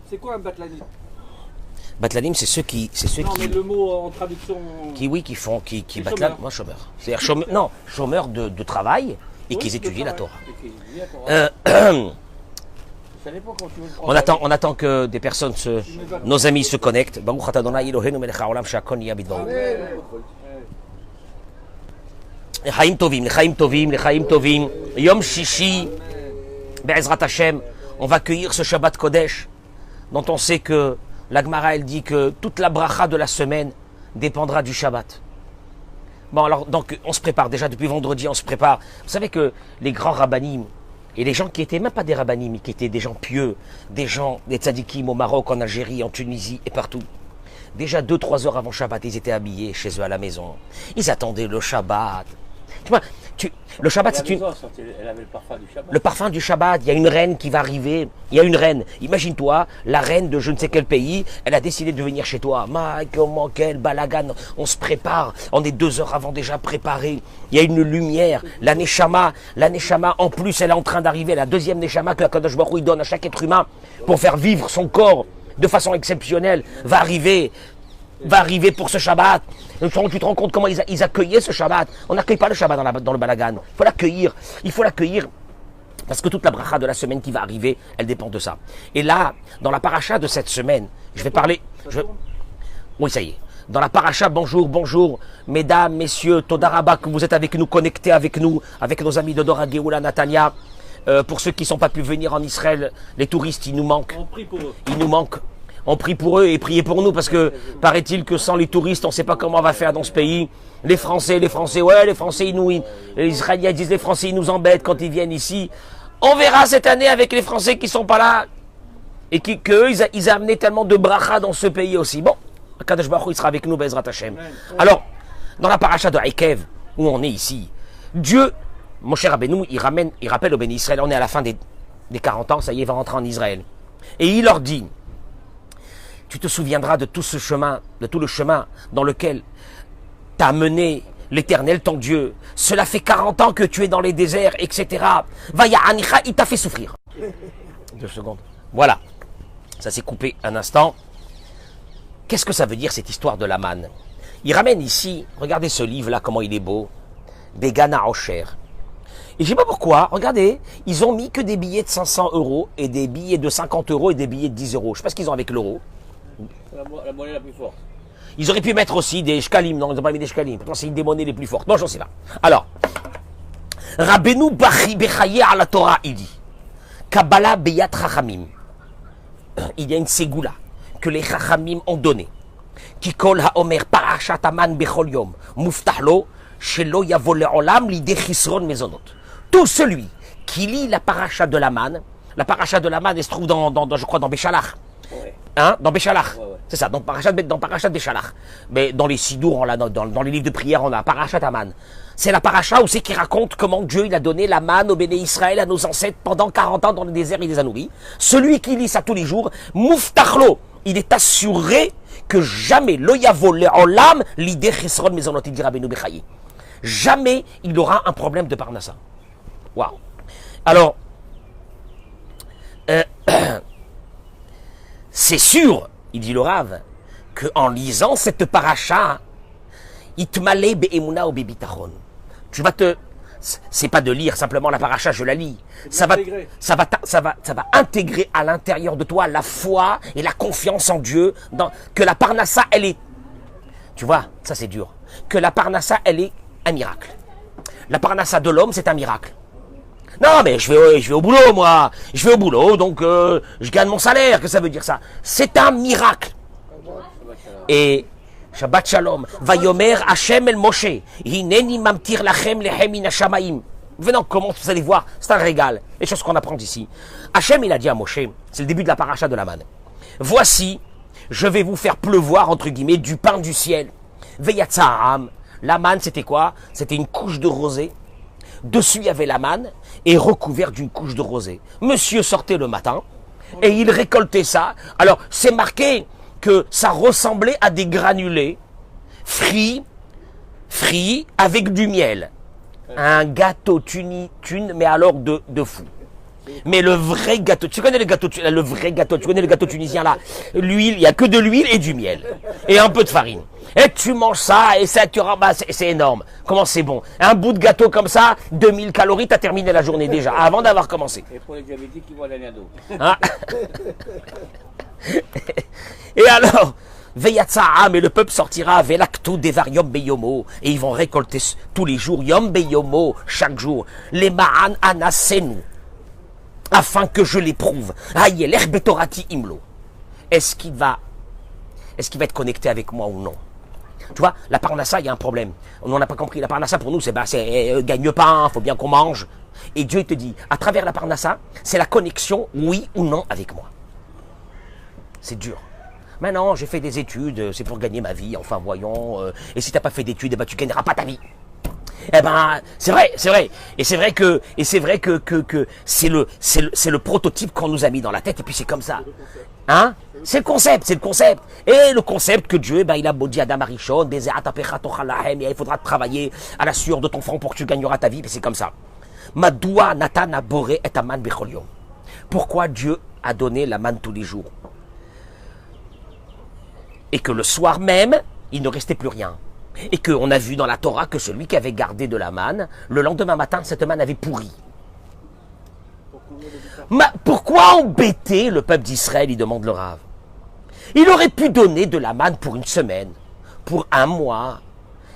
C'est quoi un batlanim? Batlanim, c'est ceux qui... Non, mais le mot en traduction... Qui battent moi, chômeur. C'est-à-dire, chômeurs de travail et qui étudient la Torah. On attend que des personnes, nos amis se connectent. Baruch atah Adonai Eloheinu melech haolam she'akol nהיה bidvaro. L'chaim tovim. Yom Shishi, Be'ezrat Hashem, on va cueillir ce Shabbat Kodesh, dont on sait que la Gemara, elle dit que toute la bracha de la semaine dépendra du Shabbat. Bon, alors, donc, on se prépare. Déjà, depuis vendredi, on se prépare. Vous savez que les grands rabbanim, et les gens qui étaient même pas des rabbanim, mais qui étaient des gens pieux, des tzadikim au Maroc, en Algérie, en Tunisie et partout, déjà 2-3 heures avant Shabbat, ils étaient habillés chez eux à la maison. Ils attendaient le Shabbat. Tu vois, le Shabbat, c'est une... Elle avait le parfum du Shabbat. Le parfum du Shabbat, il y a une reine qui va arriver. Il y a une reine. Imagine-toi, la reine de je ne sais quel pays, elle a décidé de venir chez toi. Comment, quel balagan. On se prépare. On est 2 heures avant déjà préparé. Il y a une lumière. La Neshama, en plus, elle est en train d'arriver. La deuxième Neshama que la Kadosh Baruch Hu donne à chaque être humain pour faire vivre son corps de façon exceptionnelle, va arriver pour ce Shabbat. Tu te rends compte comment ils accueillaient ce Shabbat. On n'accueille pas le Shabbat dans le balagan. Il faut l'accueillir. Parce que toute la bracha de la semaine qui va arriver, elle dépend de ça. Et là, dans la paracha de cette semaine, je vais parler... Oui, ça y est. Dans la paracha, bonjour, mesdames, messieurs, Todaraba, que vous êtes avec nous, connectés avec nous, avec nos amis de Dora, Géoula, Natania. Pour ceux qui ne sont pas pu venir en Israël, les touristes, ils nous manquent. On prie pour eux. Ils nous manquent. On prie pour eux et priez pour nous parce que paraît-il que sans les touristes, on ne sait pas comment on va faire dans ce pays. Les Français, les Israéliens disent les Français, ils nous embêtent quand ils viennent ici. On verra cette année avec les Français qui sont pas là et qu'eux, ils amenaient tellement de bracha dans ce pays aussi. Bon, Kadosh Baruch Hu, il sera avec nous, Be'ezrat Hashem. Alors, dans la paracha de Ekev, où on est ici, Dieu, Moshe Rabbeinu, il rappelle au Béni Israël, on est à la fin des 40 ans, ça y est, il va rentrer en Israël. Et il leur dit, tu te souviendras de tout ce chemin, de tout le chemin dans lequel t'a mené l'Éternel, ton Dieu. Cela fait 40 ans que tu es dans les déserts, etc. Vaya Anicha, il t'a fait souffrir. 2 secondes. Voilà. Ça s'est coupé un instant. Qu'est-ce que ça veut dire cette histoire de la manne? Il ramène ici, regardez ce livre-là, comment il est beau. Begana Osher. Et je ne sais pas pourquoi, regardez, ils ont mis que des billets de 500 € et des billets de 50 € et des billets de 10 €. Je ne sais pas ce qu'ils ont avec l'euro. La monnaie la plus forte. Ils auraient pu mettre aussi des shkalim. Non, ils n'ont pas mis des shkalim. Pourtant, c'est une des monnaies les plus fortes. Non, j'en sais pas. Alors, Rabbeinu Bechaye à la Torah, il dit, Kabbalah Beyat Chachamim. Il y a une ségoula que les Chachamim ont donnée. Kikol haomer parashat aman bechol yom. Muftahlo, shelo yavo le'olam l'idée chisron mezonot. Tout celui qui lit la paracha de la manne, elle se trouve je crois, dans Béchalach. Ouais. Hein, dans Béchalach. Ouais. C'est ça, dans Parashat Béchalach. Mais dans les Sidour, dans les livres de prière, on a Parashat Aman. C'est la paracha où c'est qui raconte comment Dieu il a donné la manne au Béné Israël, à nos ancêtres, pendant 40 ans dans le désert, il les a nourris. Celui qui lit ça tous les jours, Muftachlo, il est assuré que jamais, lo yavo le'olam, l'idée chesron mezonot, il dit Rabbeinu Bechaye. Jamais il aura un problème de parnassa. Waouh. Alors, c'est sûr, il dit le Rav, qu'en lisant cette paracha, itmale be'emuna ou be'bitachon. Tu vas c'est pas de lire simplement la paracha, je la lis. Ça va intégrer à l'intérieur de toi la foi et la confiance en Dieu, que la parnassa, elle est, tu vois, ça c'est dur, que la parnassa, elle est un miracle. La parnassa de l'homme, c'est un miracle. Non, mais je vais au boulot, moi. Je vais au boulot, donc je gagne mon salaire. Que ça veut dire ça? C'est un miracle. Et Shabbat Shalom. Vayomer Hashem el Moshe. Hineni mamtir lachem lechem min hashamaim. Venons, comment vous allez voir, c'est un régal. Les choses qu'on apprend ici. Hashem, il a dit à Moshe, c'est le début de la paracha de la manne. Voici, je vais vous faire pleuvoir, entre guillemets, du pain du ciel. Veyatzaram. La manne, c'était quoi? C'était une couche de rosée. Dessus, il y avait la manne et recouvert d'une couche de rosée. Monsieur sortait le matin et il récoltait ça. Alors, c'est marqué que ça ressemblait à des granulés frits avec du miel. Un gâteau thune, mais alors de fou. Mais le vrai gâteau, tu connais le vrai gâteau, tu connais le gâteau tunisien là, l'huile, il n'y a que de l'huile et du miel. Et un peu de farine. Et tu manges ça, et ça, tu ramasses, c'est énorme. Comment c'est bon. Un bout de gâteau comme ça, 2000 calories, t'as terminé la journée déjà, avant d'avoir commencé. Et pour les diabétiques, ils voient la d'eau. Hein? Et alors, Veyatsaam, et le peuple sortira, Velaktu devar yom beyomo, et ils vont récolter tous les jours, yom beyomo, chaque jour, les ma'an anasenu, afin que je l'éprouve. Ayeler betorati imlo. Est-ce qu'il va être connecté avec moi ou non? Tu vois, la parnassa, il y a un problème. On n'en a pas compris. La parnassa, pour nous, c'est gagne-pain, faut bien qu'on mange. Et Dieu te dit, à travers la parnassa, c'est la connexion, oui ou non, avec moi. C'est dur. Maintenant, j'ai fait des études, c'est pour gagner ma vie, enfin voyons. Et si tu n'as pas fait d'études, eh ben, tu gagneras pas ta vie. Eh ben, c'est vrai. Et c'est vrai que c'est le prototype qu'on nous a mis dans la tête, et puis c'est comme ça. Hein? C'est le concept. Et le concept que Dieu, ben, il a maudit Adam Arishon, il faudra travailler à la sueur de ton front pour que tu gagneras ta vie, et c'est comme ça. Madoua Natana Boré et Aman Becholion. Pourquoi Dieu a donné la manne tous les jours? Et que le soir même, il ne restait plus rien. Et qu'on a vu dans la Torah que celui qui avait gardé de la manne, le lendemain matin, cette manne avait pourri. Pourquoi embêter le peuple d'Israël, il demande le Rav. Il aurait pu donner de la manne pour une semaine, pour un mois.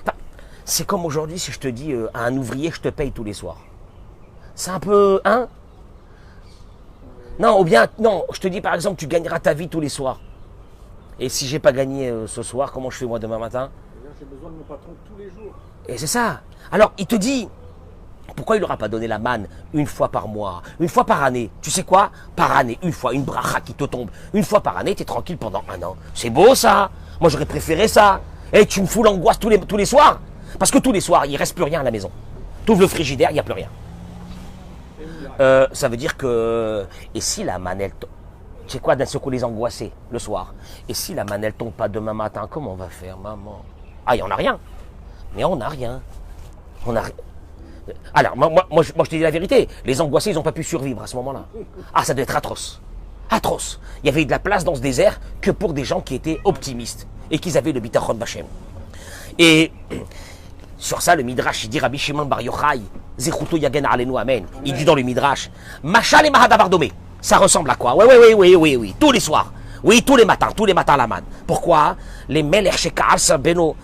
Enfin, c'est comme aujourd'hui si je te dis à un ouvrier, je te paye tous les soirs. C'est un peu... Hein? Non, ou bien, non, je te dis par exemple, tu gagneras ta vie tous les soirs. Et si j'ai pas gagné ce soir, comment je fais moi demain matin? J'ai besoin de mon patron tous les jours. Et c'est ça. Alors, il te dit, pourquoi il n'aura pas donné la manne une fois par mois, une fois par année? Tu sais quoi? Par année, une fois, une bracha qui te tombe. Une fois par année, tu es tranquille pendant un an. C'est beau ça. Moi, j'aurais préféré ça. Et tu me fous l'angoisse tous les soirs. Parce que tous les soirs, il ne reste plus rien à la maison. Tu ouvres le frigidaire, il n'y a plus rien. Ça veut dire que... Et si la manne, elle tombe? Tu sais quoi, d'un seul coup, les angoisser le soir. Et si la manne, elle tombe pas demain matin, comment on va faire, maman? Ah, il n'y en a rien. Mais on n'a rien. On a rien. Alors, moi, je te dis la vérité. Les angoissés, ils n'ont pas pu survivre à ce moment-là. Ah, ça doit être atroce. Atroce. Il y avait de la place dans ce désert que pour des gens qui étaient optimistes et qui avaient le bitachon bachem. Et sur ça, le Midrash, il dit Rabbi Shimon Bar Yochai, Zechuto Yagen Alenu Amen. Il dit dans le Midrash, Machal et Mahadavardomé. Ça ressemble à quoi? Oui. Tous les soirs. Oui, tous les matins la manne. Pourquoi? Les Melech Sheka'al Sabeno,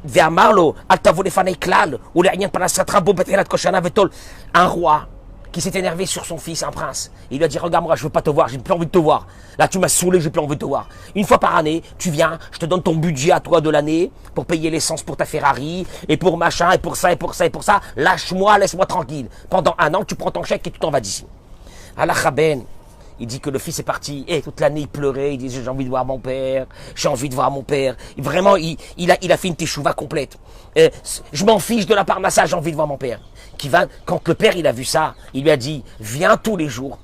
Ve'amarlo, Altavo Fanei Klal, ou les Rien Panasatrabo, Betelat Koshana Vetol. Un roi qui s'est énervé sur son fils, un prince. Il lui a dit, regarde-moi, je veux pas te voir, j'ai plus envie de te voir. Là, tu m'as saoulé, j'ai plus envie de te voir. Une fois par année, tu viens, je te donne ton budget à toi de l'année pour payer l'essence pour ta Ferrari, et pour machin, et pour ça, et pour ça, et pour ça. Lâche-moi, laisse-moi tranquille. Pendant un an, tu prends ton chèque et tu t'en vas d'ici. Allah Khaben, il dit que le fils est parti, et toute l'année il pleurait, il disait j'ai envie de voir mon père, j'ai envie de voir mon père. Vraiment, il a fait une teshuva complète. Je m'en fiche de la parnassa, j'ai envie de voir mon père. Quand le père il a vu ça, il lui a dit viens tous les jours.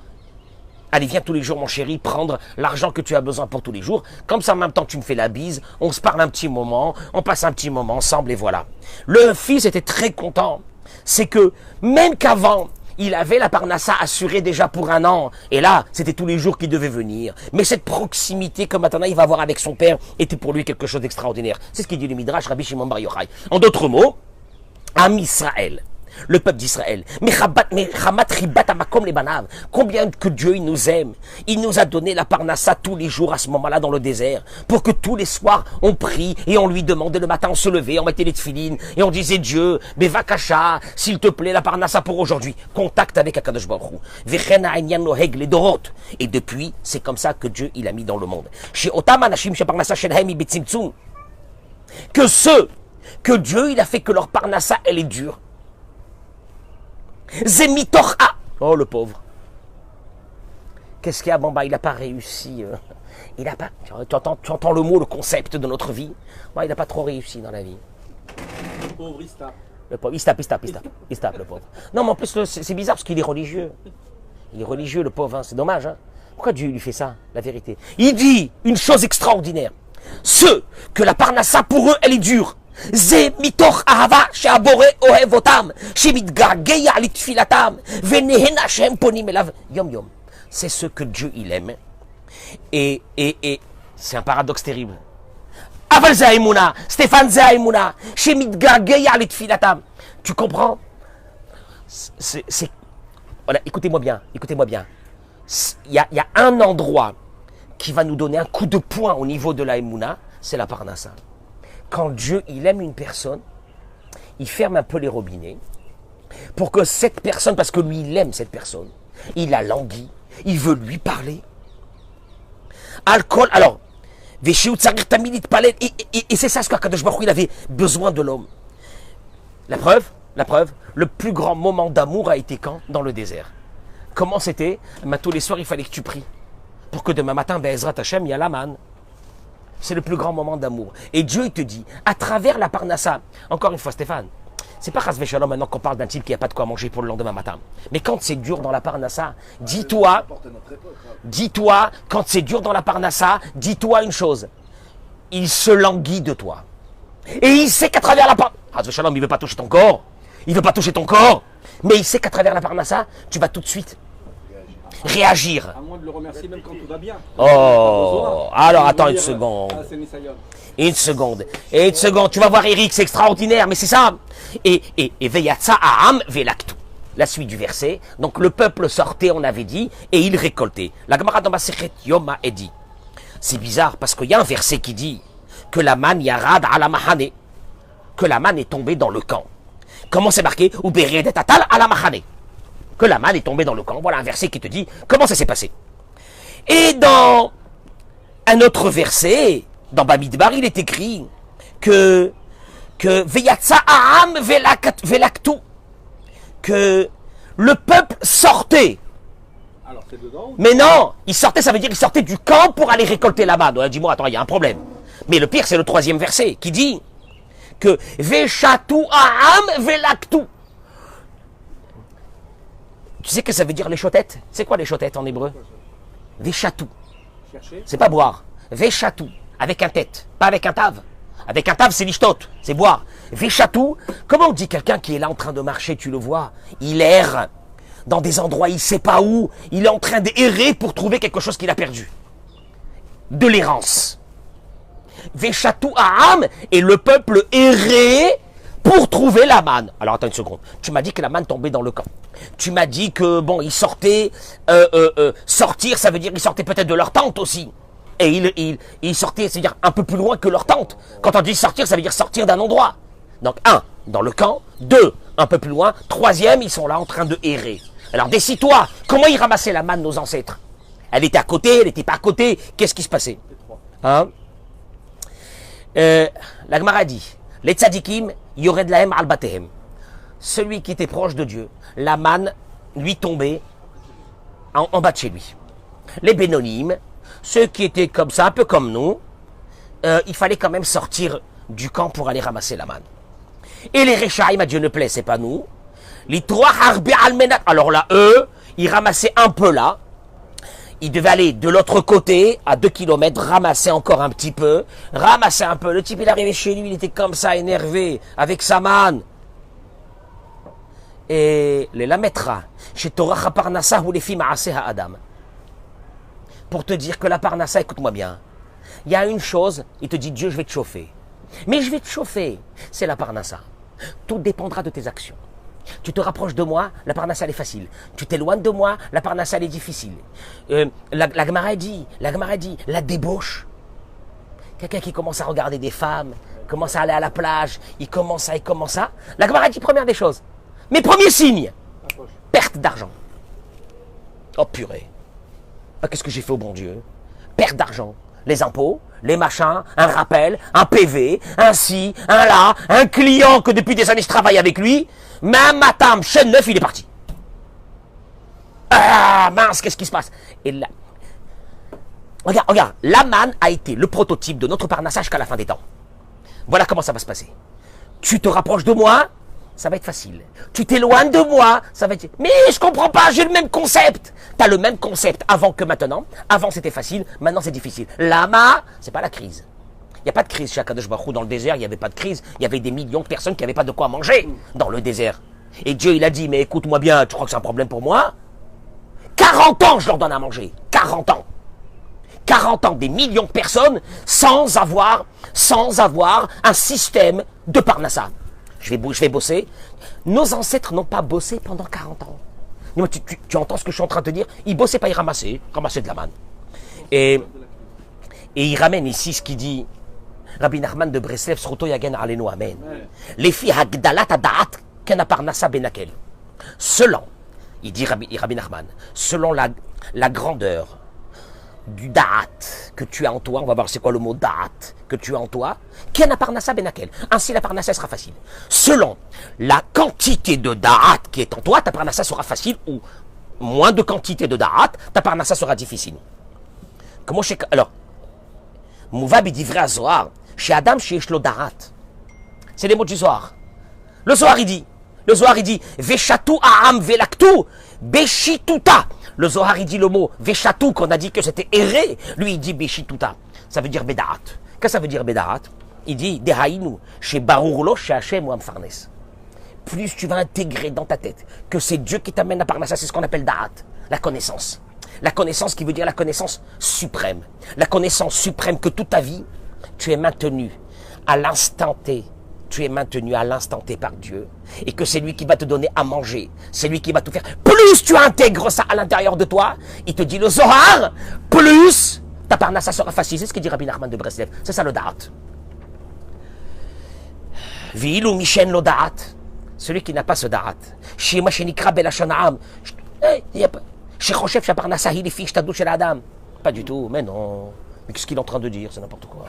Allez, viens tous les jours mon chéri, prendre l'argent que tu as besoin pour tous les jours. Comme ça en même temps tu me fais la bise, on se parle un petit moment, on passe un petit moment ensemble et voilà. Le fils était très content. C'est que même qu'avant, il avait la parnassa assurée déjà pour un an. Et là, c'était tous les jours qu'il devait venir. Mais cette proximité que maintenant il va avoir avec son père était pour lui quelque chose d'extraordinaire. C'est ce qu'il dit le Midrash, Rabbi Shimon Bar Yochai. En d'autres mots, Am Israël, le peuple d'Israël. Combien que Dieu il nous aime. Il nous a donné la parnassa tous les jours à ce moment-là dans le désert. Pour que tous les soirs, on prie et on lui demandait le matin, on se levait, on mettait les tefilines et on disait Dieu, mais vakasha, s'il te plaît, la parnassa pour aujourd'hui. Contact avec Akadosh Baruch Hu. Et depuis, c'est comme ça que Dieu il a mis dans le monde. Que ceux que Dieu il a fait que leur parnassa elle est dure. Zemitorha. Oh le pauvre. Qu'est-ce qu'il y a? Bon bah il n'a pas réussi. Il a pas. Tu entends le mot, le concept de notre vie. Bon, il n'a pas trop réussi dans la vie. Le pauvre, il se tape. Le pauvre, il se tape le pauvre. Non mais en plus c'est bizarre parce qu'il est religieux. Il est religieux le pauvre, hein. C'est dommage. Hein. Pourquoi Dieu lui fait ça? La vérité. Il dit une chose extraordinaire. Ceux que la parnassa pour eux elle est dure. זה מתוך אהבה שהבורא אוהב אותם, שמתגעגע לתפילתם, ונהנה שהם פונים אליו יום יום. C'est ce que Dieu il aime. Et c'est un paradoxe terrible. אבל זה האמונה, סטפן זה האמונה, שמתגעגע לתפילתם. Tu comprends? Voilà, écoutez-moi bien, écoutez-moi bien. Il y a un endroit qui va nous donner un coup de poing au niveau de la Emouna, c'est la Parnassa. Quand Dieu, il aime une personne, il ferme un peu les robinets pour que cette personne, parce que lui, il aime cette personne, il la languit, il veut lui parler. Alcool, alors, et c'est ça ce qu'Akadosh Baruch Hu, il avait besoin de l'homme. La preuve, le plus grand moment d'amour a été quand? Dans le désert. Comment c'était? Tous les soirs, il fallait que tu pries. Pour que demain matin, Be'ezrat Hashem, il y a la manne. C'est le plus grand moment d'amour. Et Dieu, il te dit, à travers la Parnassa, encore une fois, Stéphane, c'est pas Chas Veshalom maintenant qu'on parle d'un type qui n'a pas de quoi manger pour le lendemain matin. Mais quand c'est dur dans la Parnassa, dis-toi, quand c'est dur dans la Parnassa, dis-toi une chose. Il se languit de toi. Et il sait qu'à travers la Parnassa, Chas Veshalom, il ne veut pas toucher ton corps. Il veut pas toucher ton corps. Mais il sait qu'à travers la Parnassa, tu vas tout de suite réagir. À moins de le remercier même quand tout va bien. Oh, alors attends une seconde. Une seconde. Et une seconde. Tu vas voir Eric, c'est extraordinaire, mais c'est ça. Et Veyatsa Aham Velaktu. La suite du verset. Donc le peuple sortait, on avait dit, et il récoltait. La Gemara dans Masechet Yoma est dit. C'est bizarre parce qu'il y a un verset qui dit que la manne yarad ala mahane. Que la manne est tombée dans le camp. Comment c'est marqué? Ou beredet atal ala mahane. Que la manne est tombée dans le camp. Voilà un verset qui te dit comment ça s'est passé. Et dans un autre verset, dans Bamidbar, il est écrit que Veyatsa Aham Velaktu, que le peuple sortait. Alors c'est dedans. Mais non, il sortait, ça veut dire qu'il sortait du camp pour aller récolter la manne. Dis-moi, attends, il y a un problème. Mais le pire, c'est le troisième verset qui dit que Veshatu Aham Velaktu. Tu sais que ça veut dire les chotettes? C'est quoi les chotettes en hébreu? Veshatou. C'est pas boire. Veshatou. Avec un tête. Pas avec un tave. Avec un tave, c'est l'ishtot. C'est boire. Veshatou. Comment on dit quelqu'un qui est là en train de marcher, tu le vois? Il erre dans des endroits, il sait pas où. Il est en train d'errer pour trouver quelque chose qu'il a perdu. De l'errance. Veshatou Aham. Et le peuple errait pour trouver la manne. Alors attends une seconde. Tu m'as dit que la manne tombait dans le camp. Tu m'as dit que bon, ils sortaient. Sortir, ça veut dire qu'ils sortaient peut-être de leur tente aussi. Et ils sortaient, c'est-à-dire un peu plus loin que leur tente. Quand on dit sortir, ça veut dire sortir d'un endroit. Donc un, dans le camp. Deux, un peu plus loin. Troisième, ils sont là en train de errer. Alors décide-toi, comment ils ramassaient la manne, nos ancêtres? Elle était à côté, elle n'était pas à côté. Qu'est-ce qui se passait? Hein? La Gemara dit, les tzadikim, yored lahem al batehem. Celui qui était proche de Dieu, la manne lui tombait en bas de chez lui. Les bénonymes, ceux qui étaient comme ça, un peu comme nous, il fallait quand même sortir du camp pour aller ramasser la manne. Et les Rechaïm, à Dieu ne plaît, c'est pas nous. Les trois harbi almenat, alors là, eux, ils ramassaient un peu là. Ils devaient aller de l'autre côté, à 2 kilomètres, ramasser encore un petit peu, ramasser un peu. Le type, il arrivait chez lui, il était comme ça, énervé, avec sa manne. Et les lametra, chez Torah Parnassa ou les filles Maaseha Adam. Pour te dire que la Parnassa, écoute-moi bien, il y a une chose, il te dit Dieu, je vais te chauffer. Mais je vais te chauffer, c'est la Parnassa. Tout dépendra de tes actions. Tu te rapproches de moi, la Parnassa elle est facile. Tu t'éloignes de moi, la Parnassa elle est difficile. La Gemara dit, la débauche. Quelqu'un qui commence à regarder des femmes, commence à aller à la plage, il commence à. La Gemara dit première des choses. Mes premiers signes, perte d'argent. Oh purée. Ah, qu'est-ce que j'ai fait au bon Dieu? Perte d'argent. Les impôts, les machins, un rappel, un PV, un ci, un là, un client que depuis des années je travaille avec lui, même matin, chaîne 9, il est parti. Ah mince, qu'est-ce qui se passe? Et là, regarde, la manne a été le prototype de notre Parnassa jusqu'à la fin des temps. Voilà comment ça va se passer. Tu te rapproches de moi, ça va être facile. Tu t'éloignes de moi, ça va être... Mais je comprends pas, j'ai le même concept. Tu as le même concept avant que maintenant. Avant c'était facile, maintenant c'est difficile. Lama, c'est pas la crise. Il n'y a pas de crise chez Akadosh Baruch Hu. Dans le désert, il n'y avait pas de crise. Il y avait des millions de personnes qui n'avaient pas de quoi manger dans le désert. Et Dieu, il a dit, mais écoute-moi bien, tu crois que c'est un problème pour moi? 40 ans, je leur donne à manger. 40 ans. 40 ans, des millions de personnes sans avoir un système de parnassa. Je vais bosser. Nos ancêtres n'ont pas bossé pendant 40 ans. Tu entends ce que je suis en train de te dire? Ils bossaient pas, ils ramassaient de la manne. Et il ramène ici ce qu'il dit Rabbi Nachman de Breslev, Sruto Yagen Alenu Amen. Les filles Hagdalat Adaat Kena Parnassa Benakel. Selon, il dit Rabbi Nachman, selon la grandeur du Da'at que tu as en toi, on va voir c'est quoi le mot Da'at que tu as en toi, Kena Parnassa Benakel. Ainsi la Parnassa sera facile. Selon la quantité de Da'at qui est en toi, ta Parnassa sera facile, ou moins de quantité de Da'at, ta Parnassa sera difficile. Comment je sais que... Alors, Mouvab, il dit vrai à Zohar, chez Adam, chez Eshlo Da'at. C'est les mots du Zohar. Le Zohar, il dit, Veshatou Aham Velaktu, Beshituta. Le Zohar, il dit le mot Veshatou, qu'on a dit que c'était erré. Lui, il dit Beshituta. Ça veut dire Bedaat. Qu'est-ce que ça veut dire Bedaat? Il dit Dehaïnu, chez Barourlo, chez Hachem ou Amfarnes. Plus tu vas intégrer dans ta tête que c'est Dieu qui t'amène à Parnassa, c'est ce qu'on appelle Da'at, la connaissance. La connaissance qui veut dire la connaissance suprême. La connaissance suprême que toute ta vie, tu es maintenu à l'instant T. Tu es maintenu à l'instant T par Dieu. Et que c'est lui qui va te donner à manger. C'est lui qui va tout faire. Plus tu intègres ça à l'intérieur de toi, il te dit le Zohar, plus ta Parnassa sera facile. C'est ce que dit Rabbi Nachman de Breslev. C'est ça le Da'at. Vi'ilou Mishen lo Da'at. Celui qui n'a pas ce Da'at. Shema shenikra belashona'am. Pas du tout, mais non. Mais qu'est-ce qu'il est en train de dire? C'est n'importe quoi.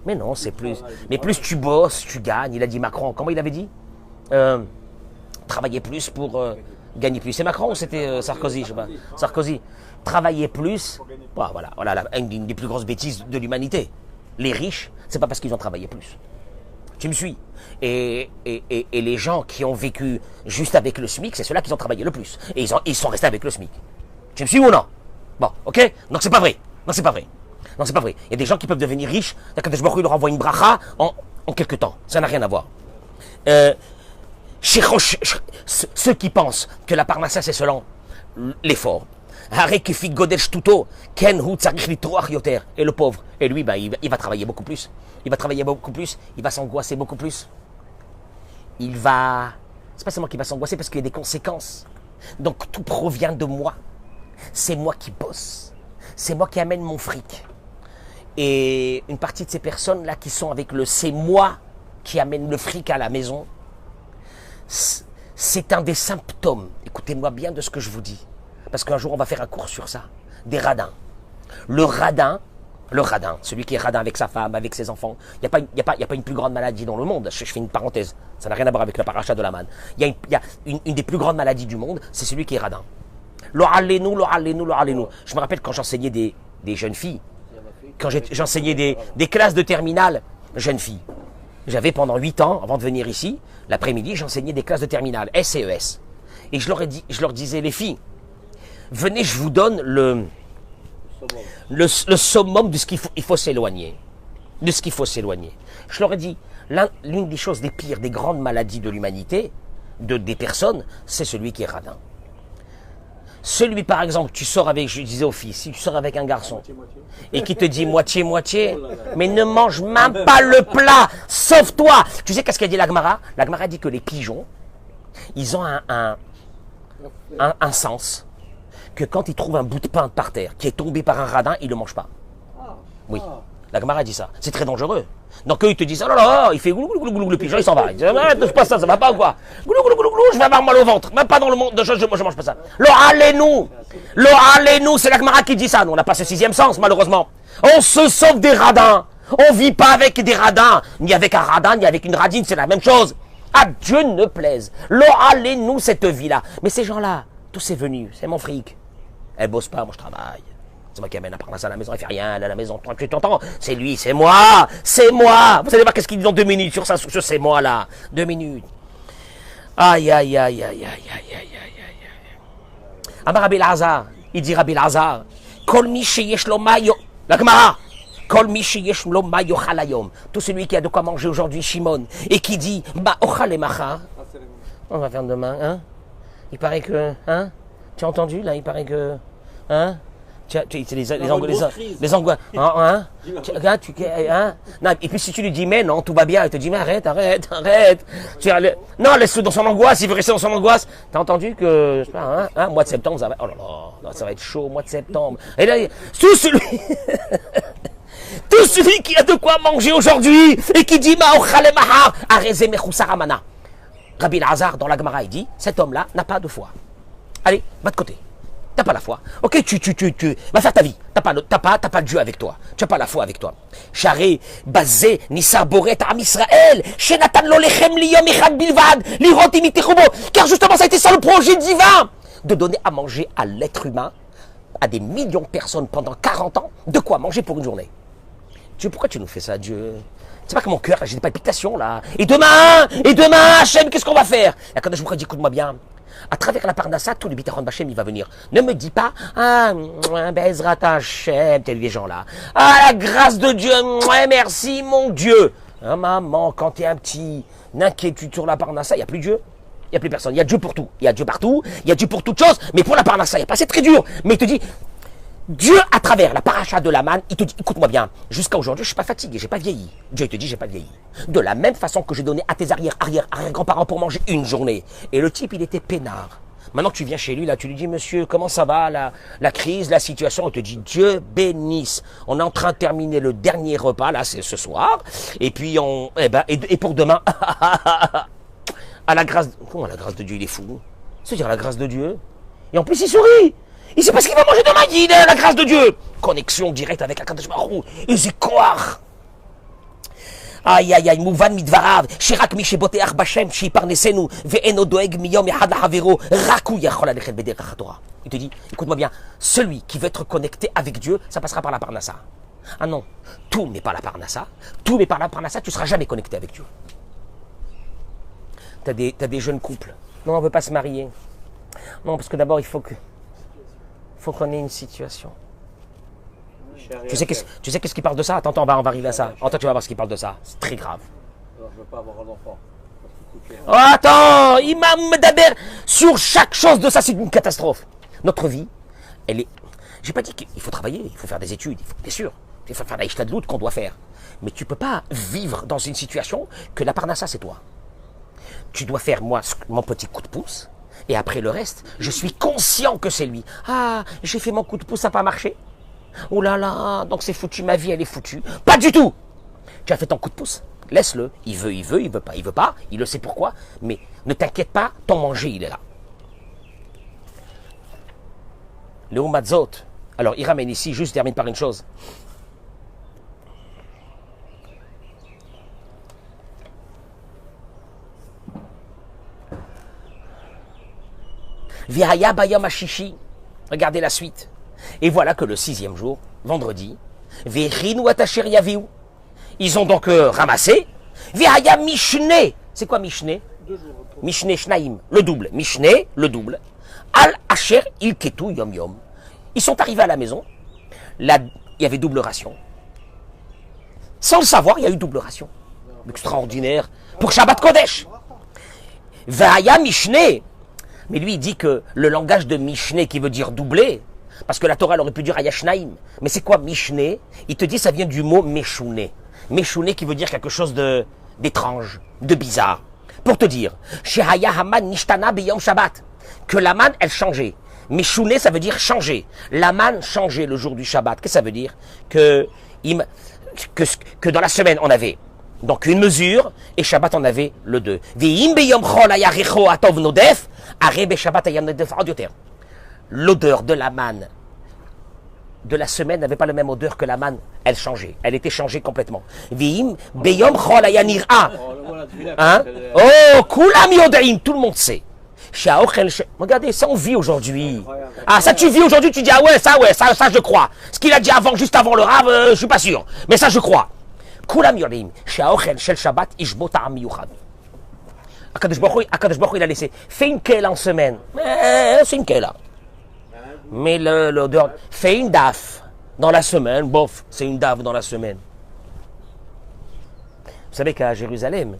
Mais non, c'est plus. Mais plus tu bosses, tu gagnes. Il a dit Macron. Comment il avait dit? Travailler plus pour gagner plus. C'est Macron ou c'était Sarkozy? Je sais pas. Sarkozy. Travailler plus. Voilà, une des plus grosses bêtises de l'humanité. Les riches, c'est pas parce qu'ils ont travaillé plus. Tu me suis? Et les gens qui ont vécu juste avec le SMIC, c'est ceux-là qui ont travaillé le plus. Et ils sont restés avec le SMIC. Tu me suis ou non? Bon, ok? Donc c'est pas vrai. Non, c'est pas vrai. Il y a des gens qui peuvent devenir riches. Akadosh Baruch Hu leur envoie une bracha en quelques temps. Ça n'a rien à voir. Ceux qui pensent que la Parnassa c'est selon l'effort. Et le pauvre, et lui, il va travailler beaucoup plus. Il va s'angoisser beaucoup plus. C'est pas seulement qu'il va s'angoisser parce qu'il y a des conséquences. Donc tout provient de moi. C'est moi qui bosse. C'est moi qui amène mon fric. Et une partie de ces personnes-là qui sont avec le c'est moi qui amène le fric à la maison, c'est un des symptômes. Écoutez-moi bien de ce que je vous dis. Parce qu'un jour, on va faire un cours sur ça. Des radins. Le radin, celui qui est radin avec sa femme, avec ses enfants, il n'y a pas une plus grande maladie dans le monde. Je fais une parenthèse. Ça n'a rien à voir avec la paracha de la manne. Il y a une des plus grandes maladies du monde, c'est celui qui est radin. Lo alenu. Je me rappelle quand j'enseignais des jeunes filles, quand j'enseignais des classes de terminale jeunes filles. J'avais pendant 8 ans, avant de venir ici, l'après-midi, j'enseignais des classes de terminale, S et ES. Et je leur disais, les filles, venez, je vous donne le summum de ce qu'il faut s'éloigner. De ce qu'il faut s'éloigner. Je leur ai dit, l'une des choses des pires, des grandes maladies de l'humanité, des personnes, c'est celui qui est radin. Celui, par exemple, tu sors avec, je disais aux filles, si tu sors avec un garçon et qui te dit moitié-moitié, mais ne mange même pas le plat, sauf toi. Tu sais qu'est-ce qu'a dit la Gemara? La Gemara dit que les pigeons, ils ont un sens, que quand ils trouvent un bout de pain par terre qui est tombé par un radin, ils ne le mangent pas. Oui, la Gemara dit ça. C'est très dangereux. Donc eux, ils te disent, oh là là, il fait goulou, goulou, goulou, le pigeon, il s'en va. Ils disent, touche pas ça va pas ou quoi? Goulou, goulou, goulou, goulou, je vais avoir mal au ventre. Même pas dans le monde, je mange pas ça. Lo alenu, c'est la Gemara qui dit ça. Nous, on n'a pas ce sixième sens, malheureusement. On se sauve des radins. On vit pas avec des radins. Ni avec un radin, ni avec une radine, c'est la même chose. À Dieu ne plaise. Lo alenu, cette vie-là. Mais ces gens-là, tous c'est venu, c'est mon fric. Elle bosse pas, moi je travaille. C'est moi qui amène à Parnassa à la maison, elle fait rien, elle est à la maison, tu t'entends? C'est lui, c'est moi. Vous allez voir qu'est-ce qu'il dit dans 2 minutes sur ça, sur ce c'est moi là. 2 minutes. Aïe. Amar Rabbi Elazar, il dit Rabbi Elazar, Kol mi sheyesh lo mayo. La Gemara, Kol mi sheyesh lo ma yochal hayom. Tout celui qui a de quoi manger aujourd'hui, Shimon, et qui dit, ma ochal emacha. On va faire demain, hein? Il paraît que, hein? Tu as entendu, là? Il paraît que, hein? Les angoisses. Hein? Non, et puis si tu lui dis, mais non, tout va bien, il te dit, mais arrête. Non, laisse-le dans son angoisse, il veut rester dans son angoisse. T'as entendu que, je sais pas, hein? Mois de septembre, ça va, oh là là, ça va être chaud, mois de septembre. Et là, tout celui qui a de quoi manger aujourd'hui, et qui dit, ma'ochale mahar, areze mechusar amana. Rabbi Lazar, dans la Gemara, il dit, cet homme-là n'a pas de foi. Allez, va de côté. T'as pas la foi. Ok, tu vas faire ta vie. T'as pas le Dieu avec toi. Tu n'as pas la foi avec toi. Charé, basé, Nissar Boret, Am Israël, Shenatan lo lechem liyom echad bilvad, lirot imitechubo. Car justement, ça a été ça le projet divin. De donner à manger à l'être humain, à des millions de personnes pendant 40 ans, de quoi manger pour une journée. Dieu, pourquoi tu nous fais ça, Dieu? C'est pas que mon cœur, j'ai des palpitations là. Et demain, Hachem, qu'est-ce qu'on va faire? Et quand je vous dis, écoute-moi bien. À travers la Parnassa, tout le Bitachon Bachem, il va venir. Ne me dis pas, Bezrat Hachem, tels les gens là. La grâce de Dieu, merci mon Dieu. Maman, quand tu es un petit, une inquiétude sur la Parnassa, il n'y a plus Dieu. Il n'y a plus personne. Il y a Dieu pour tout. Il y a Dieu partout. Il y a Dieu pour toutes choses. Mais pour la Parnassa, il n'y a pas. C'est très dur. Mais il te dit, Dieu, à travers la paracha de la manne, il te dit, écoute-moi bien, jusqu'à aujourd'hui, je ne suis pas fatigué, je n'ai pas vieilli. Dieu te dit, je n'ai pas vieilli. De la même façon que j'ai donné à tes arrière-grands-parents pour manger une journée. Et le type, il était peinard. Maintenant que tu viens chez lui, là, tu lui dis, monsieur, comment ça va, la crise, la situation? Il te dit, Dieu bénisse. On est en train de terminer le dernier repas, là, c'est ce soir. Et puis, et pour demain, à la grâce, comment la grâce de Dieu, il est fou? C'est-à-dire la grâce de Dieu. Et en plus, il sourit. Il sait pas ce qu'il va manger demain, il dit la grâce de Dieu. Connexion directe avec Akadosh Baruch Hu. Ezikoar. Aïe, aïe, aïe, mouvan midvarav. Shirak mi sheboteach bashem, shiparnesenu, ve'eno doeg miyom echad lahavero, raku yachol alechet bederach Torah. Il te dit, écoute-moi bien, celui qui veut être connecté avec Dieu, ça passera par la Parnassa. Ah non, tout n'est pas la Parnassa. Tout n'est pas la Parnassa, tu ne seras jamais connecté avec Dieu. T'as des jeunes couples. Non, on ne veut pas se marier. Non, parce que d'abord, il faut qu'on ait une situation. Tu sais qu'est-ce qui parle de ça? Attends, on va arriver à ça. Attends, tu vas voir ce qui parle de ça. C'est très grave. Alors, je veux pas avoir un enfant. Oh, attends, Imam Medaber, sur chaque chose de ça, c'est une catastrophe. Notre vie, elle est... J'ai pas dit qu'il faut travailler, il faut faire des études, bien sûr. Il faut faire la ishtadlout qu'on doit faire. Mais tu peux pas vivre dans une situation que la parnassa, c'est toi. Tu dois faire, moi, mon petit coup de pouce. Et après le reste, je suis conscient que c'est lui. Ah, j'ai fait mon coup de pouce, ça n'a pas marché. Oh là là, donc c'est foutu, ma vie elle est foutue. Pas du tout. Tu as fait ton coup de pouce, laisse-le. Il veut pas, il le sait pourquoi. Mais ne t'inquiète pas, ton manger il est là. Le Matzot. Alors il ramène ici, juste termine par une chose. Vihaya bayam ashishi. Regardez la suite. Et voilà que le 6e jour, vendredi, Vechinu atasher yaviu. Ils ont donc ramassé. Vihaya mishne. C'est quoi mishne? Mishne shnaim, le double. Mishne, le double. Al asher ilketu yom yom. Ils sont arrivés à la maison. Il y avait double ration. Sans le savoir, il y a eu double ration. Extraordinaire. Pour Shabbat Kodesh. Vihaya mishne. Mais lui, il dit que le langage de Mishneh qui veut dire doubler, parce que la Torah elle aurait pu dire Ayashnaim. Mais c'est quoi Mishneh? Il te dit ça vient du mot Meshouné. Meshouné qui veut dire quelque chose d'étrange, de bizarre. Pour te dire, Shehaya Haman Nishtana Beyom Shabbat, que la manne elle changeait. Meshouné ça veut dire changer. La manne changeait le jour du Shabbat. Qu'est-ce que ça veut dire? Que dans la semaine on avait donc une mesure, et Shabbat on avait le 2. L'odeur de la manne de la semaine n'avait pas la même odeur que la manne, elle changeait, elle était changée complètement. Hein? Oh, kulam yodaim, tout le monde sait. Regardez, ça on vit aujourd'hui. Ah, ça tu vis aujourd'hui, tu dis ah ouais, ça je crois. Ce qu'il a dit avant, juste avant le rave, je suis pas sûr. Mais ça je crois. Kulam yodaim, שהאוכל של שבת ישבו טעם מיוחד. הקדוש ברוך הוא, il a laissé. Fais une kela en semaine. C'est une kela. Mais l'odeur, fais une daf. Dans la semaine, bof, c'est une dave dans la semaine. Vous savez qu'à Jérusalem,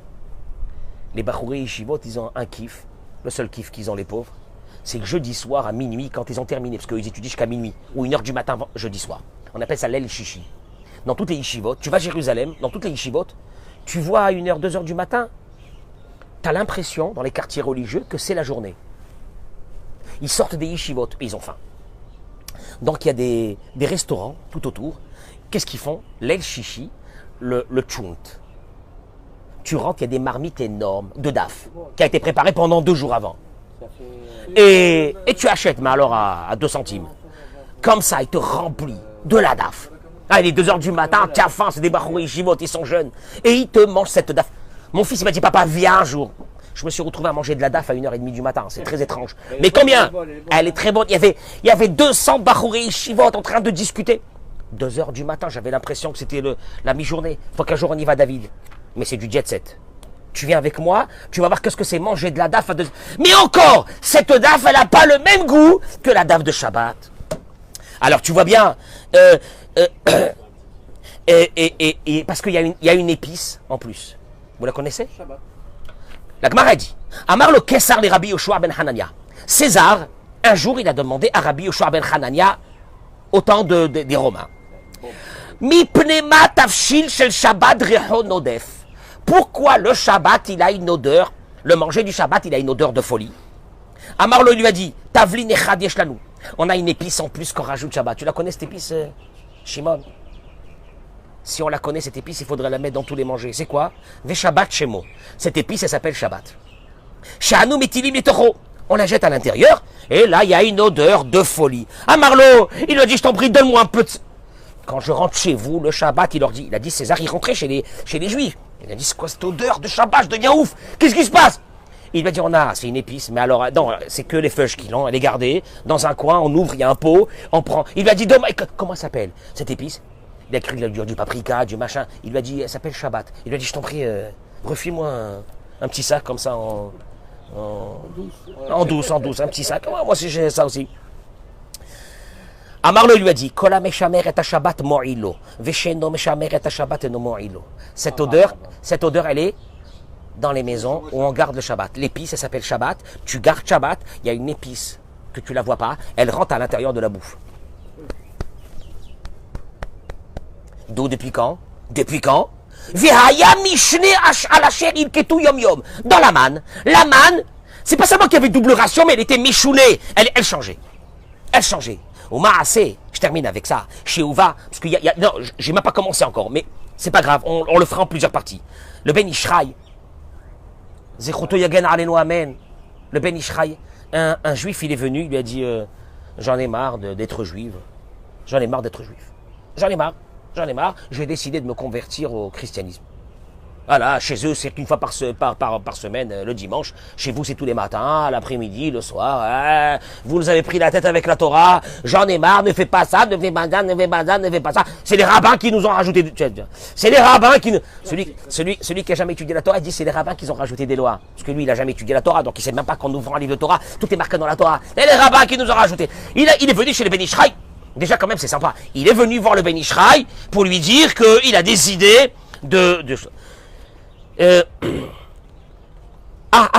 les Bachouri Yeshivot, ils ont un kiff. Le seul kiff qu'ils ont, les pauvres, c'est que jeudi soir à minuit, quand ils ont terminé, parce qu'ils étudient jusqu'à minuit, ou 1h du matin jeudi soir. On appelle ça l'El Shishi. Dans toutes les Yeshivot, tu vas à Jérusalem, dans toutes les Yeshivot, tu vois à 1h, 2h du matin, tu as l'impression, dans les quartiers religieux, que c'est la journée. Ils sortent des Yeshivot, et ils ont faim. Donc il y a des restaurants tout autour. Qu'est-ce qu'ils font? L'El Shishi, le tchunt. Tu rentres, il y a des marmites énormes de daf, qui a été préparée pendant 2 jours avant. Et tu achètes, mais alors à 2 centimes. Comme ça, il te remplit de la daf. Ah, il est 2h du matin, tu as faim, c'est des Bachouri Yeshivot, ils sont jeunes. Et ils te mangent cette daf. Mon fils, il m'a dit, papa, viens un jour. Je me suis retrouvé à manger de la daf à 1h30 du matin. C'est très étrange. Mais combien? Elle est très bonne. Il y avait 200 Bachouri Yeshivot en train de discuter. 2h du matin, j'avais l'impression que c'était la mi-journée. Faut qu'un jour on y va, David. Mais c'est du jet set. Tu viens avec moi, tu vas voir qu'est-ce que c'est manger de la daf à 2... Mais encore, cette daf, elle n'a pas le même goût que la daf de Shabbat. Alors tu vois bien, parce qu'il y a une épice en plus. Vous la connaissez? Shabbat. La Gemara dit, Amar le Kessar les Rabbi Yoshua ben Hanania. César, un jour, il a demandé à Rabbi Yoshua ben Hanania, au temps des Romains. Mipnema tafshil shel Shabbat reho nodef. Pourquoi le Shabbat, il a une odeur, le manger du Shabbat, il a une odeur de folie? Amarlo lui a dit, Tavlin echad yesh lanu. On a une épice en plus qu'on rajoute Shabbat. Tu la connais cette épice, Shimon? Si on la connaît, cette épice, il faudrait la mettre dans tous les manger. C'est quoi? Ve Shabbat Shemo. Cette épice, elle s'appelle Shabbat. Sha'anu metilim letocho. On la jette à l'intérieur, et là, il y a une odeur de folie. Amarlo, il lui a dit, je t'en prie, donne-moi un peu de... Quand je rentre chez vous, le Shabbat, il a dit, César, il rentrait chez les Juifs. Il a dit, c'est quoi cette odeur de Shabbat? Je deviens ouf. Qu'est-ce qui se passe? Il va dire, c'est une épice, mais alors, non, c'est que les feuilles qui l'ont, elle est gardée, dans un coin, on ouvre, il y a un pot, on prend. Il lui a dit, comment ça s'appelle, cette épice? Il a cru qu'il a dû du paprika, du machin. Il lui a dit, elle s'appelle Shabbat. Il lui a dit, je t'en prie, refile-moi un petit sac comme ça en douce, un petit sac. Ouais, moi, j'ai ça aussi. Amarlo lui a dit, Kola meshamer et Shabbat mo'ilo, vesheno meshamer et Shabbat no mo'ilo. Cette odeur, elle est dans les maisons où on garde le Shabbat. L'épice, elle s'appelle Shabbat. Tu gardes Shabbat, il y a une épice que tu la vois pas, elle rentre à l'intérieur de la bouffe. D'où depuis quand? Depuis quand? Dans la manne, c'est pas seulement qu'il y avait double ration, mais elle était michounée, elle changeait. Elle changeait. Au Maasé, je termine avec ça, chez Ouva, parce qu'il y a, non, j'ai même pas commencé encore, mais c'est pas grave, on le fera en plusieurs parties. Le Ben Ishraï, Zechoto Yagen Alenu Amen, le Ben Ishraï, un juif, il est venu, il lui a dit, j'en ai marre d'être juif, j'en ai marre, je vais décider de me convertir au christianisme. Voilà, chez eux, c'est une fois par semaine, le dimanche. Chez vous, c'est tous les matins, l'après-midi, le soir. Vous nous avez pris la tête avec la Torah. J'en ai marre, ne fais pas ça, ne fais pas ça. C'est les rabbins qui nous ont rajouté... C'est les rabbins qui... Celui qui a jamais étudié la Torah, il dit c'est les rabbins qui ont rajouté des lois. Parce que lui, il a jamais étudié la Torah, donc il sait même pas qu'en ouvrant un livre de Torah, tout est marqué dans la Torah. C'est les rabbins qui nous ont rajouté. Il est venu chez le Ben Ishraï. Déjà, quand même, c'est sympa. Il est venu voir le Ben Ishraï pour lui dire qu'il a décidé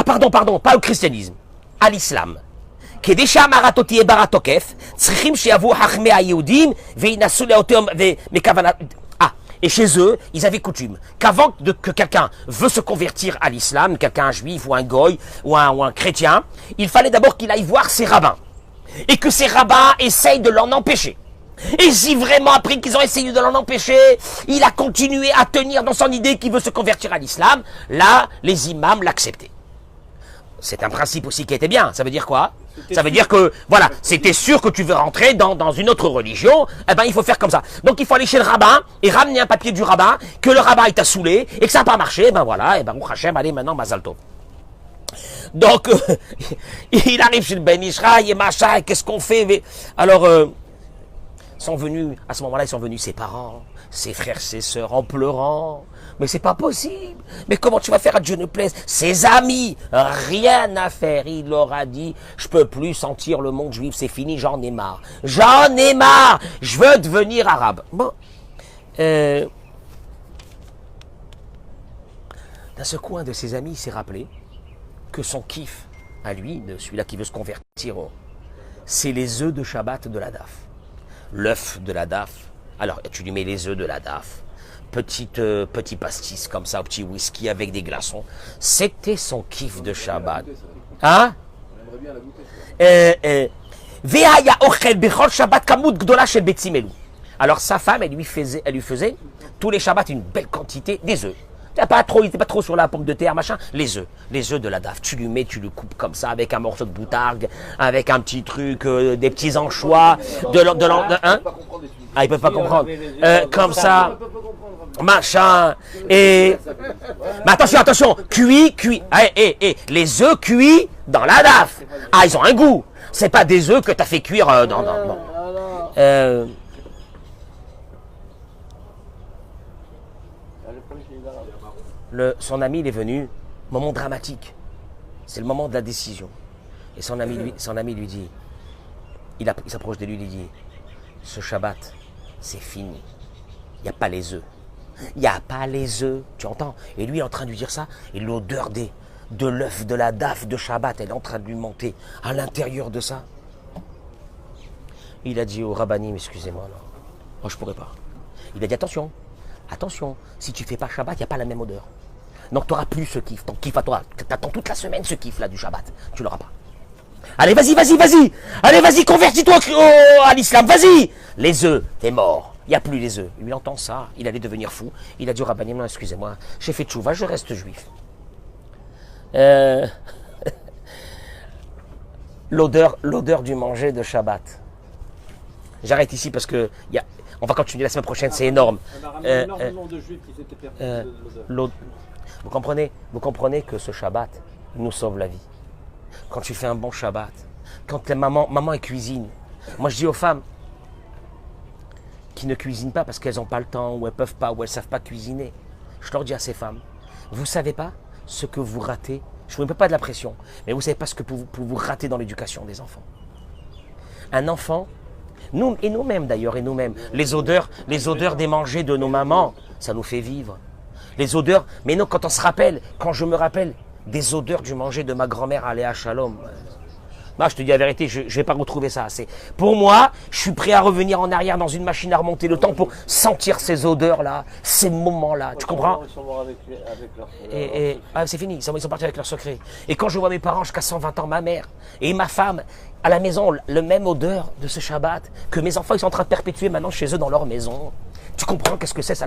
pardon, pas au christianisme, à l'islam. Et chez eux, ils avaient coutume qu'avant que quelqu'un veut se convertir à l'islam, quelqu'un juif ou un goy ou un chrétien, il fallait d'abord qu'il aille voir ses rabbins. Et que ces rabbins essayent de l'en empêcher. Et si vraiment, après qu'ils ont essayé de l'en empêcher, il a continué à tenir dans son idée qu'il veut se convertir à l'islam, là, les imams l'acceptaient. C'est un principe aussi qui était bien. Ça veut dire quoi? Ça veut dire que, voilà, c'était sûr que tu veux rentrer dans une autre religion, eh ben il faut faire comme ça. Donc il faut aller chez le rabbin et ramener un papier du rabbin, que le rabbin il t'a saoulé, et que ça n'a pas marché, ben voilà, et ben Hashem, allez maintenant, Mazal Tov. Donc, il arrive chez le Ben Ishraï et machin, qu'est-ce qu'on fait? Alors, sont venus, à ce moment-là, ils sont venus ses parents, ses frères, ses sœurs, en pleurant. Mais c'est pas possible. Mais comment tu vas faire à Dieu ne plaise? Ses amis, rien à faire. Il leur a dit, je peux plus sentir le monde juif, c'est fini, j'en ai marre. J'en ai marre. Je veux devenir arabe. Bon. Dans ce coin de ses amis, il s'est rappelé que son kiff, à lui, de celui-là qui veut se convertir, c'est les œufs de Shabbat de la DAF. L'œuf de la DAF. Alors, tu lui mets les œufs de la DAF. Petit pastis comme ça, petit whisky avec des glaçons. C'était son kiff de Shabbat. Hein? On aimerait bien la goûter. Ve'haya ochel bechol Shabbat kamut gdola shel betzim elu. Alors sa femme, elle lui faisait tous les Shabbats une belle quantité des œufs. Il n'était pas trop sur la pomme de terre, machin. Les œufs de la DAF. Tu lui mets, tu le coupes comme ça avec un morceau de boutargue, avec un petit truc, des petits anchois, hein? Ah, ils peuvent pas comprendre. Comme ça, machin. Et mais attention, cuit. Les œufs cuits dans la DAF. Ah, ils ont un goût. C'est pas des œufs que tu as fait cuire dans. Son ami, il est venu, moment dramatique. C'est le moment de la décision. Et son ami lui dit, il s'approche de lui, il dit, ce Shabbat, c'est fini. Il n'y a pas les œufs. Il n'y a pas les œufs. Tu entends? Et lui est en train de lui dire ça, et l'odeur de l'œuf, de la DAF de Shabbat, elle est en train de lui monter à l'intérieur de ça. Il a dit au rabbinim, excusez-moi, non, moi je pourrais pas. Il a dit, attention, si tu fais pas Shabbat, il n'y a pas la même odeur. Donc tu n'auras plus ce kiff, ton kiff à toi. Tu attends toute la semaine ce kiff là du Shabbat. Tu l'auras pas. Allez, vas-y. Allez, vas-y, convertis-toi à l'islam, vas-y. Les œufs, t'es mort. Il n'y a plus les œufs. Lui entend ça, il allait devenir fou. Il a dit au rabbinim, non, excusez-moi, j'ai fait tchouva, je reste juif. L'odeur du manger de Shabbat. J'arrête ici parce que on va continuer la semaine prochaine, c'est énorme. On a ramené énormément de juifs qui s'étaient perdus de l'odeur. Vous comprenez que ce Shabbat nous sauve la vie. Quand tu fais un bon Shabbat, quand maman elle cuisine. Moi je dis aux femmes qui ne cuisinent pas parce qu'elles n'ont pas le temps, ou elles peuvent pas, ou elles ne savent pas cuisiner. Je leur dis à ces femmes, vous ne savez pas ce que vous ratez. Je ne vous mets pas de la pression, mais vous ne savez pas ce que vous ratez dans l'éducation des enfants. Un enfant, nous-mêmes d'ailleurs, les odeurs des mangers de nos mamans, ça nous fait vivre. Les odeurs, mais non, quand je me rappelle des odeurs du manger de ma grand-mère Aléa Shalom. Moi, je te dis la vérité, je ne vais pas retrouver ça. Pour moi, je suis prêt à revenir en arrière dans une machine à remonter le temps pour sentir ces odeurs-là, ces moments-là. Tu comprends? Ils sont morts avec c'est fini, ils sont partis avec leurs secrets. Et quand je vois mes parents jusqu'à 120 ans, ma mère et ma femme, à la maison, le même odeur de ce Shabbat que mes enfants ils sont en train de perpétuer maintenant chez eux dans leur maison. Tu comprends qu'est-ce que c'est ça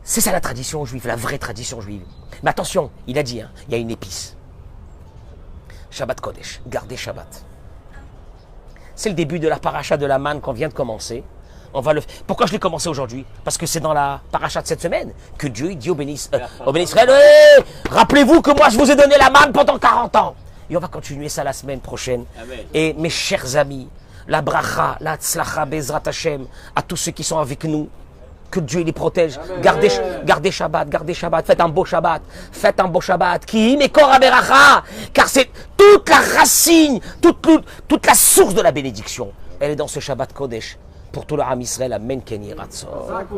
c'est ça la tradition juive, la vraie tradition juive. Mais attention, il a dit, il y a une épice. Shabbat Kodesh, gardez Shabbat. C'est le début de la paracha de la manne qu'on vient de commencer. Pourquoi je l'ai commencé aujourd'hui? Parce que c'est dans la paracha de cette semaine que Dieu dit au béni Israël, rappelez-vous que moi je vous ai donné la manne pendant 40 ans. Et on va continuer ça la semaine prochaine. Amen. Et mes chers amis, la bracha, la tzlacha, bezrat Hashem, à tous ceux qui sont avec nous, que Dieu les protège. Gardez Shabbat, faites un beau Shabbat. Qui mekor haberacha, car c'est toute la racine, toute la source de la bénédiction. Elle est dans ce Shabbat Kodesh. Pour tout le Ham Israël, Amen, Ken Yiratzon.